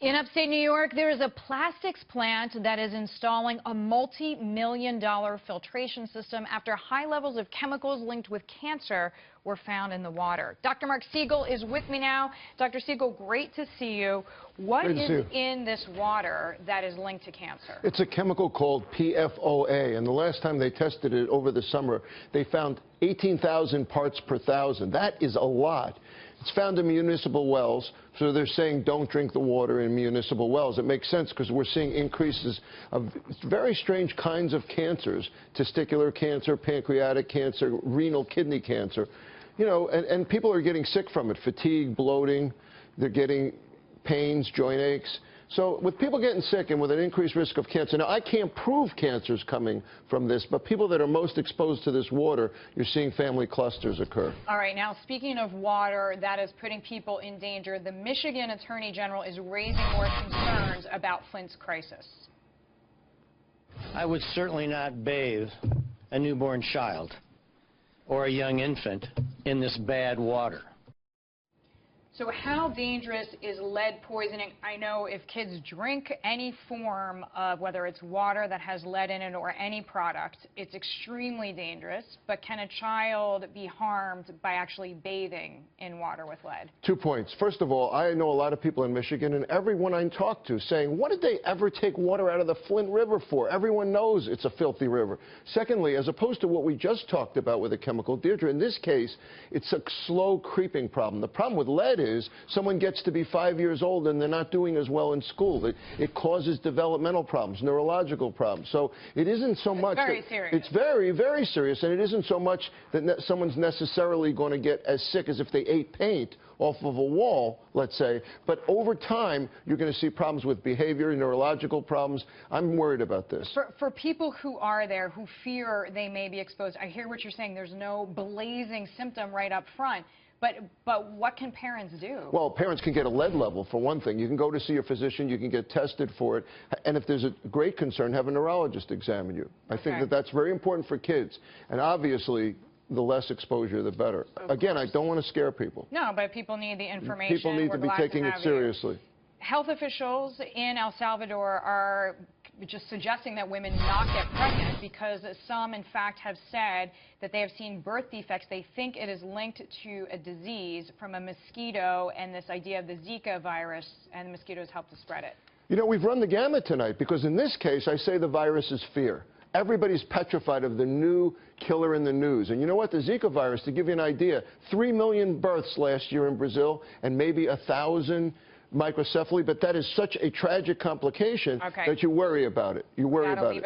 In upstate New York, there is a plastics plant that is installing a multi-million-dollar filtration system after high levels of chemicals linked with cancer were found in the water. Dr. Marc Siegel is with me now. Dr. Siegel, great to see you. What is in this water that is linked to cancer? It's a chemical called PFOA, and the last time they tested it over the summer, they found 18,000 parts per thousand. That is a lot. It's found in municipal wells, so they're saying don't drink the water in municipal wells. It makes sense because we're seeing increases of very strange kinds of cancers, testicular cancer, pancreatic cancer, renal kidney cancer. You know, and people are getting sick from it, fatigue, bloating, they're getting pains, joint aches. So with people getting sick and with an increased risk of cancer, now I can't prove cancer is coming from this, but people that are most exposed to this water, you're seeing family clusters occur. All right, now speaking of water that is putting people in danger, the Michigan Attorney General is raising more concerns about Flint's crisis. I would certainly not bathe a newborn child or a young infant in this bad water. So how dangerous is lead poisoning? I know if kids drink any form of, whether it's water that has lead in it or any product, it's extremely dangerous. But can a child be harmed by actually bathing in water with lead? 2 points. First of all, I know a lot of people in Michigan, and everyone I talk to saying, what did they ever take water out of the Flint River for? Everyone knows it's a filthy river. Secondly, as opposed to what we just talked about with a chemical, Deirdre, in this case, it's a slow creeping problem. The problem with lead is someone gets to be 5 years old and they're not doing as well in school. It causes developmental problems, neurological problems. So it isn't so much. It's very serious. It's very, very serious, and it isn't so much that someone's necessarily going to get as sick as if they ate paint off of a wall, let's say. But over time, you're going to see problems with behavior, neurological problems. I'm worried about this. For people who are there, who fear they may be exposed, I hear what you're saying. There's no blazing symptom right up front. But what can parents do? Well, parents can get a lead level, for one thing. You can go to see your physician. You can get tested for it. And if there's a great concern, have a neurologist examine you. I think that that's very important for kids. And obviously, the less exposure, the better. Again, I don't want to scare people. No, but people need the information. People need to be taking it seriously. Health officials in El Salvador are just suggesting that women not get pregnant because some, in fact, have said that they have seen birth defects. They think it is linked to a disease from a mosquito and this idea of the Zika virus, and the mosquitoes help to spread it. You know, we've run the gamut tonight because in this case, I say the virus is fear. Everybody's petrified of the new killer in the news. And you know what? The Zika virus, to give you an idea, 3 million births last year in Brazil and maybe 1,000 microcephaly, but that is such a tragic complication that you worry about it. You worry about it.